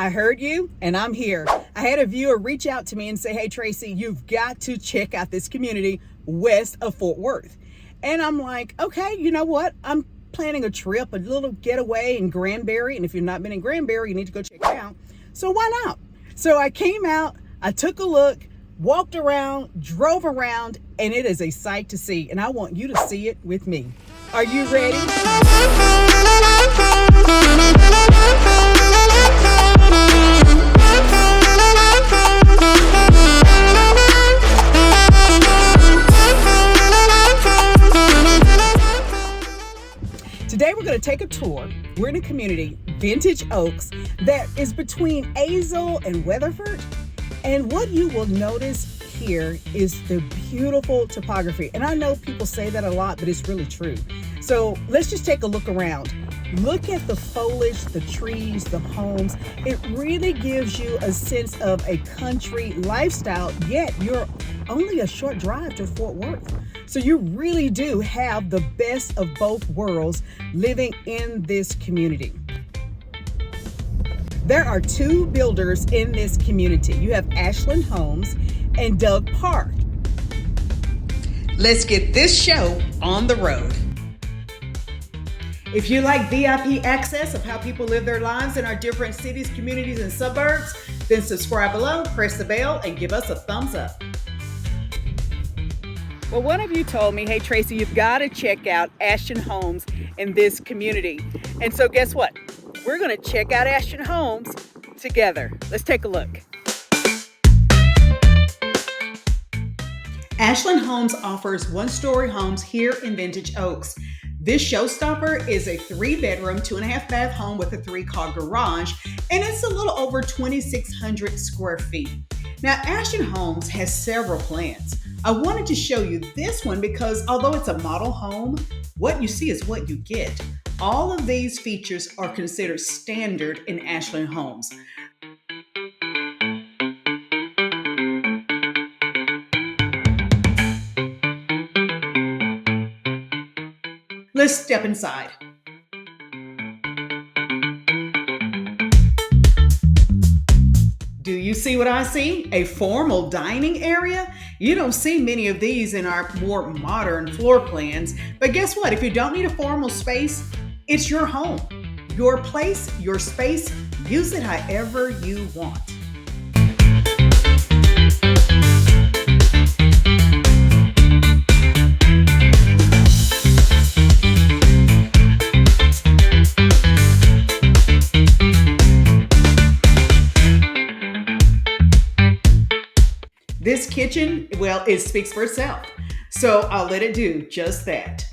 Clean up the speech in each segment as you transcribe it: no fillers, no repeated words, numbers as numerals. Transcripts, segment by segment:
I heard you and I'm here. I had a viewer reach out to me and say, hey, Tracey, you've got to check out this community west of Fort Worth. And I'm like, okay, you know what? I'm planning a trip, a little getaway in Granberry. And if you've not been in Granberry, you need to go check it out. So why not? So I came out, I took a look, walked around, drove around, and it is a sight to see. And I want you to see it with me. Are you ready? Today we're going to take a tour. We're in a community, Vintage Oaks, that is between Azle and Weatherford. And what you will notice here is the beautiful topography. And I know people say that a lot, but it's really true. So let's just take a look around. Look at the foliage, the trees, the homes. It really gives you a sense of a country lifestyle, yet you're only a short drive to Fort Worth. So you really do have the best of both worlds living in this community. There are two builders in this community. You have Ashlin Holmes and Doug Park. Let's get this show on the road. If you like VIP access of how people live their lives in our different cities, communities, and suburbs, then subscribe below, press the bell, and give us a thumbs up. Well, one of you told me, hey, Tracey, you've got to check out Ashlin Homes in this community. And so guess what? We're going to check out Ashlin Homes together. Let's take a look. Ashlin Homes offers one-story homes here in Vintage Oaks. This showstopper is a 3-bedroom, 2.5-bath home with a 3-car garage, and it's a little over 2,600 square feet. Now, Ashlin Homes has several plans. I wanted to show you this one because although it's a model home, what you see is what you get. All of these features are considered standard in Ashlin Homes. Let's step inside. Do you see what I see? A formal dining area? You don't see many of these in our more modern floor plans, but guess what? If you don't need a formal space, it's your home, your place, your space. Use it however you want. This kitchen, well, it speaks for itself. So I'll let it do just that.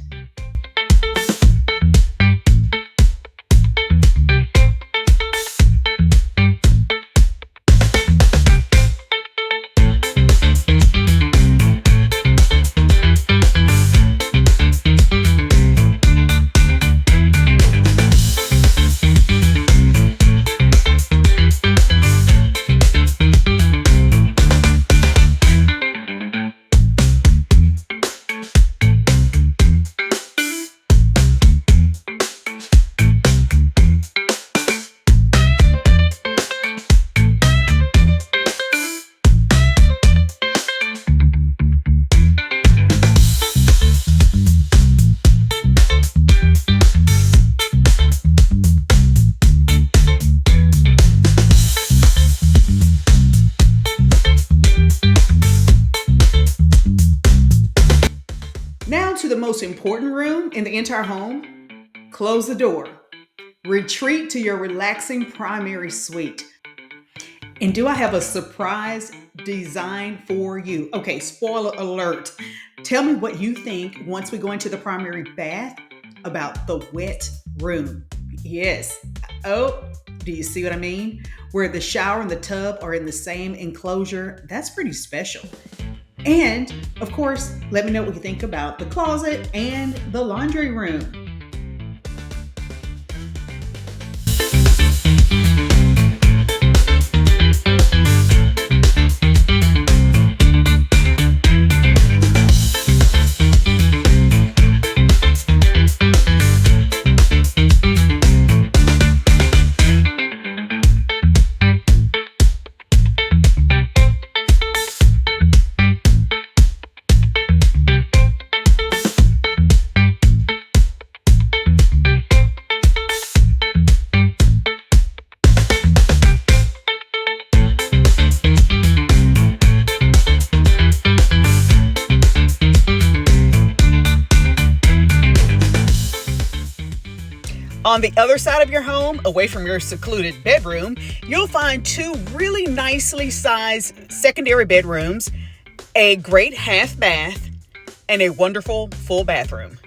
Now to the most important room in the entire home. Close the door. Retreat to your relaxing primary suite. And do I have a surprise design for you? Okay, spoiler alert. Tell me what you think once we go into the primary bath about the wet room. Yes. Oh, do you see what I mean? Where the shower and the tub are in the same enclosure. That's pretty special. And of course, let me know what you think about the closet and the laundry room. On the other side of your home, away from your secluded bedroom, you'll find two really nicely sized secondary bedrooms, a great half bath, and a wonderful full bathroom.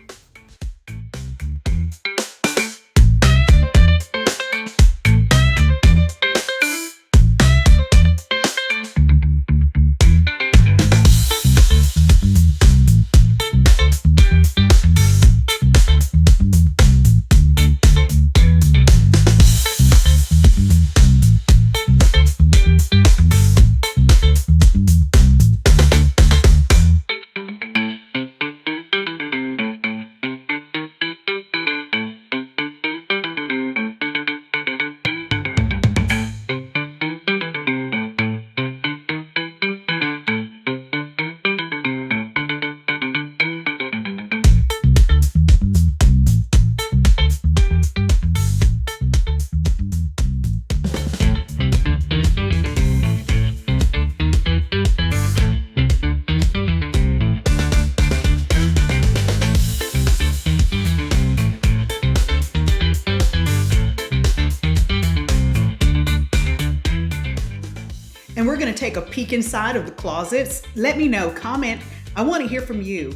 And we're going to take a peek inside of the closets. Let me know, comment. I want to hear from you.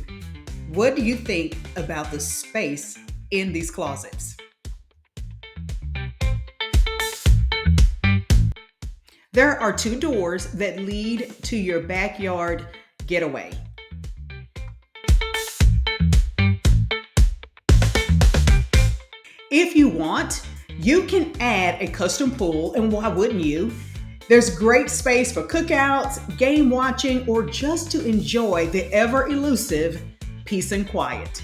What do you think about the space in these closets? There are two doors that lead to your backyard getaway. If you want, you can add a custom pool, and why wouldn't you? There's great space for cookouts, game watching, or just to enjoy the ever elusive peace and quiet.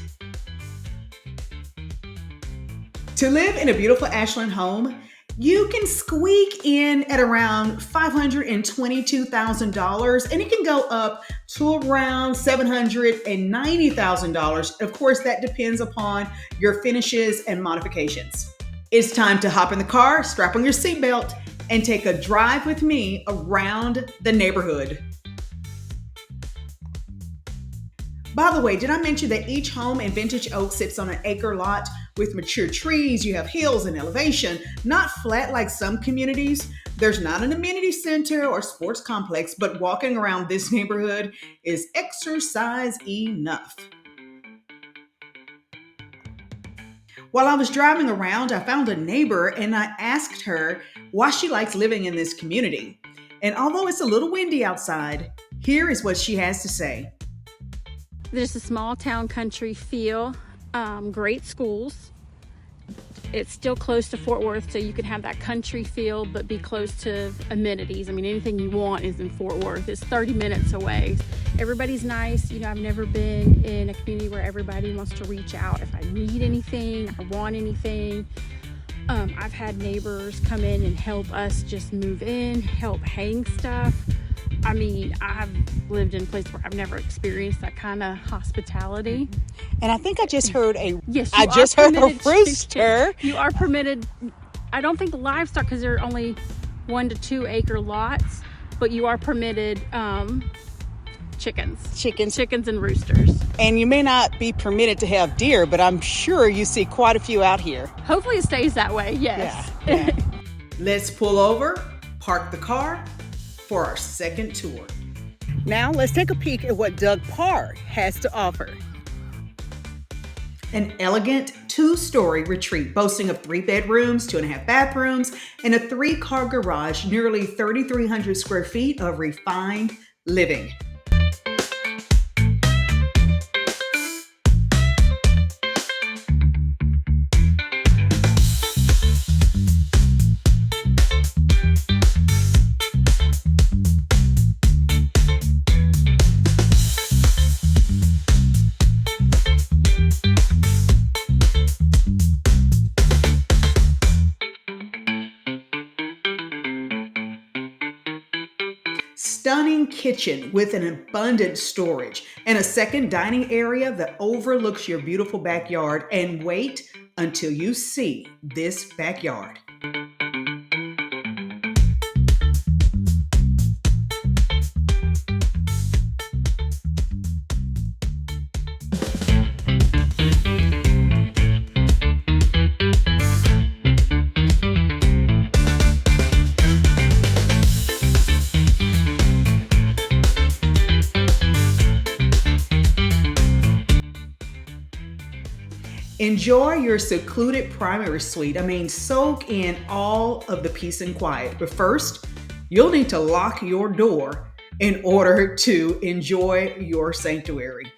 To live in a beautiful Ashlin home, you can squeak in at around $522,000, and it can go up to around $790,000. Of course, that depends upon your finishes and modifications. It's time to hop in the car, strap on your seatbelt, and take a drive with me around the neighborhood. By the way, did I mention that each home in Vintage Oak sits on an acre lot with mature trees? You have hills and elevation, not flat like some communities. There's not an amenity center or sports complex, but walking around this neighborhood is exercise enough. While I was driving around, I found a neighbor and I asked her why she likes living in this community. And although it's a little windy outside, here is what she has to say. There's a small town country feel, great schools. It's still close to Fort Worth, so you can have that country feel, but be close to amenities. I mean, anything you want is in Fort Worth. It's 30 minutes away. Everybody's nice. You know, I've never been in a community where everybody wants to reach out if I need anything, I want anything. I've had neighbors come in and help us just move in, help hang stuff. I mean, I've lived in a place where I've never experienced that kind of hospitality. And I think I just heard a rooster. You are permitted. I don't think livestock, because they're only 1 to 2 acre lots, but you are permitted chickens and roosters. And you may not be permitted to have deer, but I'm sure you see quite a few out here. Hopefully it stays that way, yes. Yeah. Let's pull over, park the car for our second tour. Now let's take a peek at what Doug Parr has to offer. An elegant 2-story retreat boasting of 3 bedrooms, 2.5 bathrooms, and a 3-car garage, nearly 3,300 square feet of refined living. Stunning kitchen with an abundant storage and a second dining area that overlooks your beautiful backyard. And wait until you see this backyard. Enjoy your secluded primary suite. Soak in all of the peace and quiet. But first, you'll need to lock your door in order to enjoy your sanctuary.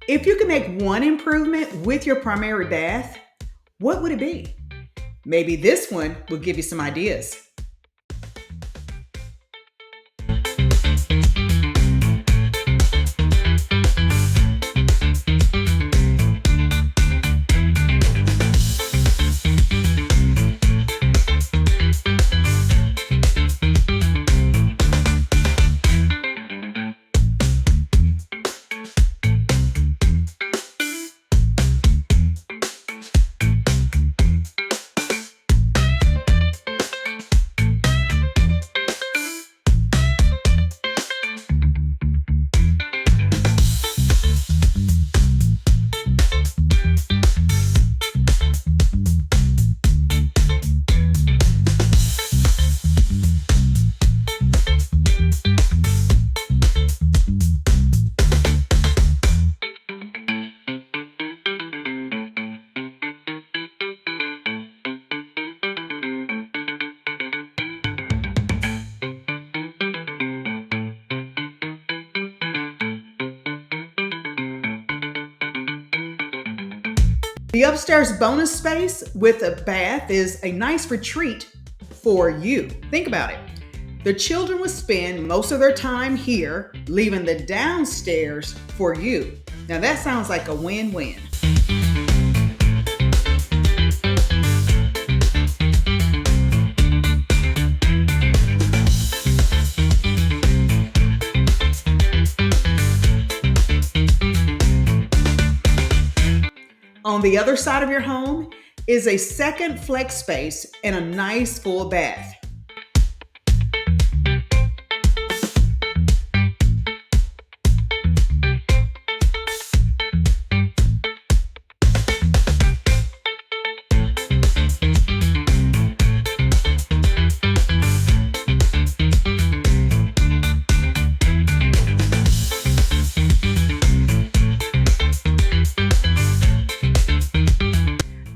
If you could make one improvement with your primary bath, what would it be? Maybe this one will give you some ideas. The upstairs bonus space with a bath is a nice retreat for you. Think about it. The children will spend most of their time here, leaving the downstairs for you. Now that sounds like a win-win. On the other side of your home is a second flex space and a nice full bath.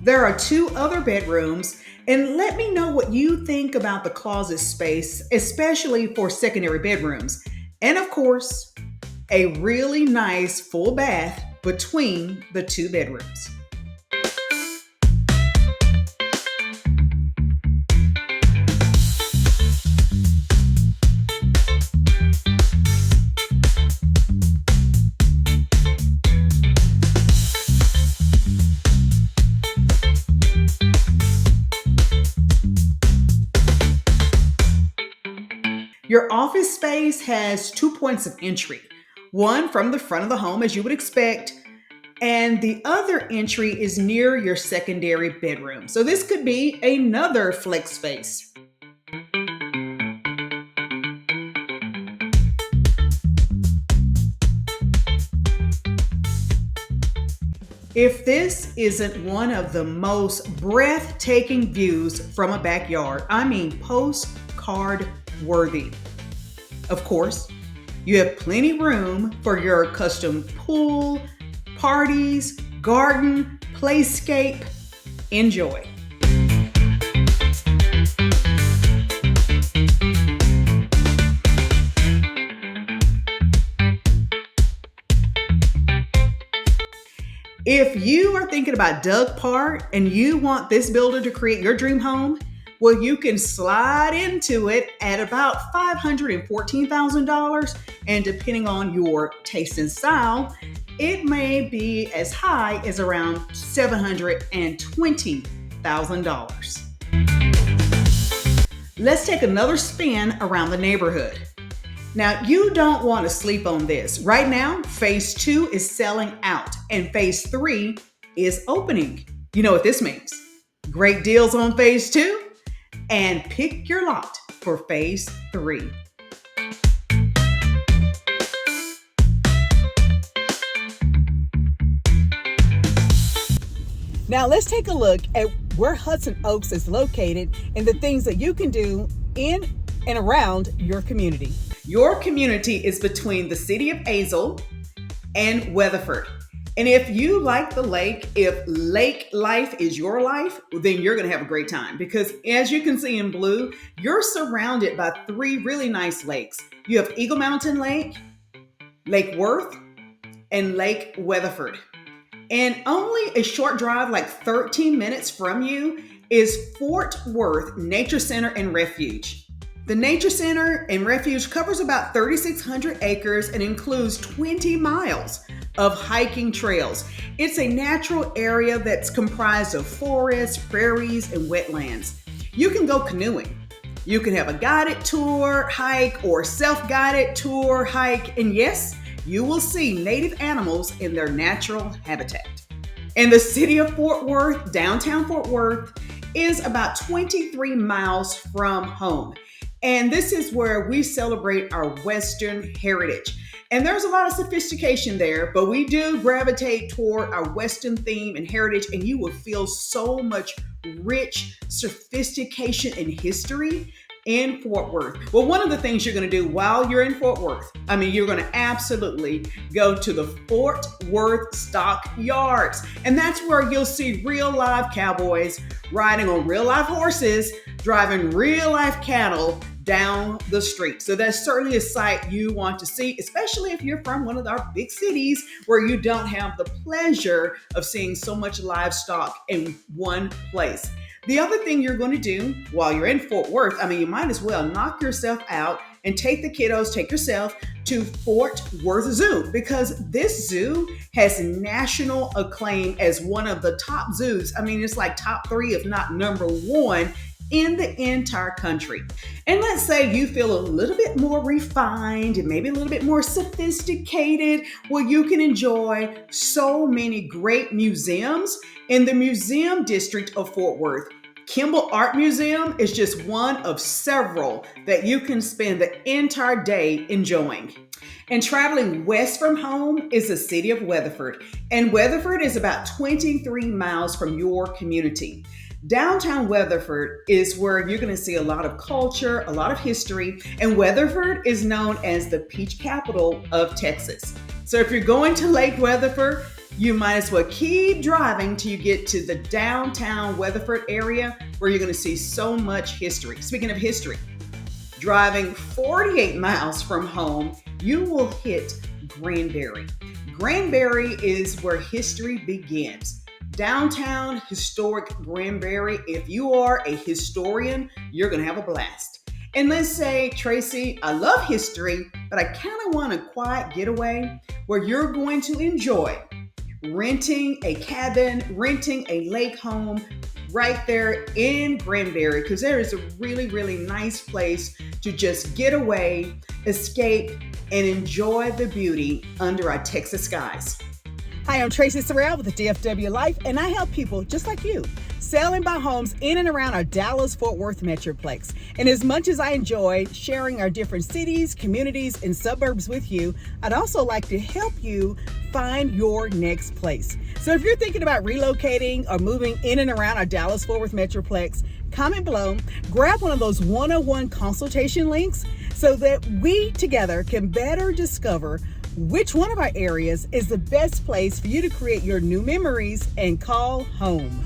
There are 2 other bedrooms, and let me know what you think about the closet space, especially for secondary bedrooms. And of course, a really nice full bath between the 2 bedrooms. Your office space has 2 points of entry, one from the front of the home as you would expect, and the other entry is near your secondary bedroom. So this could be another flex space. If this isn't one of the most breathtaking views from a backyard, postcard worthy. Of course, you have plenty room for your custom pool, parties, garden, playscape. Enjoy. If you are thinking about Doug Park and you want this builder to create your dream home, well, you can slide into it at about $514,000, and depending on your taste and style, it may be as high as around $720,000. Let's take another spin around the neighborhood. Now, you don't want to sleep on this. Right now, phase 2 is selling out and phase 3 is opening. You know what this means? Great deals on phase 2 and pick your lot for phase 3. Now let's take a look at where Hudson Oaks is located and the things that you can do in and around your community. Your community is between the city of Azle and Weatherford. And if you like the lake, if lake life is your life, then you're going to have a great time because as you can see in blue, you're surrounded by three really nice lakes. You have Eagle Mountain Lake, Lake Worth, and Lake Weatherford. And only a short drive, like 13 minutes from you, is Fort Worth Nature Center and Refuge. The Nature Center and Refuge covers about 3,600 acres and includes 20 miles of hiking trails. It's a natural area that's comprised of forests, prairies, and wetlands. You can go canoeing. You can have a guided tour, hike, or self-guided tour, hike, and yes, you will see native animals in their natural habitat. And the city of Fort Worth, downtown Fort Worth, is about 23 miles from home. And this is where we celebrate our Western heritage. And there's a lot of sophistication there, but we do gravitate toward our Western theme and heritage, and you will feel so much rich sophistication and history in Fort Worth. Well, one of the things you're going to do while you're in Fort Worth, you're going to absolutely go to the Fort Worth Stock Yards. And that's where you'll see real live cowboys riding on real live horses, driving real life cattle down the street. So that's certainly a sight you want to see, especially if you're from one of our big cities where you don't have the pleasure of seeing so much livestock in one place. The other thing you're going to do while you're in Fort Worth, you might as well knock yourself out and take the kiddos, take yourself to Fort Worth Zoo, because this zoo has national acclaim as one of the top zoos. It's like top 3, if not number 1 in the entire country. And let's say you feel a little bit more refined and maybe a little bit more sophisticated. Well, you can enjoy so many great museums in the museum district of Fort Worth. Kimball Art Museum is just one of several that you can spend the entire day enjoying. And traveling west from home is the city of Weatherford. And Weatherford is about 23 miles from your community. Downtown Weatherford is where you're going to see a lot of culture, a lot of history, and Weatherford is known as the peach capital of Texas. So if you're going to Lake Weatherford, you might as well keep driving till you get to the downtown Weatherford area where you're going to see so much history. Speaking of history, driving 48 miles from home, you will hit Granberry. Granberry is where history begins. Downtown historic Granberry. If you are a historian, you're going to have a blast. And let's say, Tracey, I love history, but I kind of want a quiet getaway where you're going to enjoy renting a cabin, renting a lake home right there in Granberry, because there is a really, really nice place to just get away, escape, and enjoy the beauty under our Texas skies. Hi, I'm Tracey Serrell with the DFW Life, and I help people just like you sell and buy homes in and around our Dallas-Fort Worth Metroplex. And as much as I enjoy sharing our different cities, communities, and suburbs with you, I'd also like to help you find your next place. So if you're thinking about relocating or moving in and around our Dallas-Fort Worth Metroplex, comment below, grab one of those one-on-one consultation links so that we together can better discover which one of our areas is the best place for you to create your new memories and call home.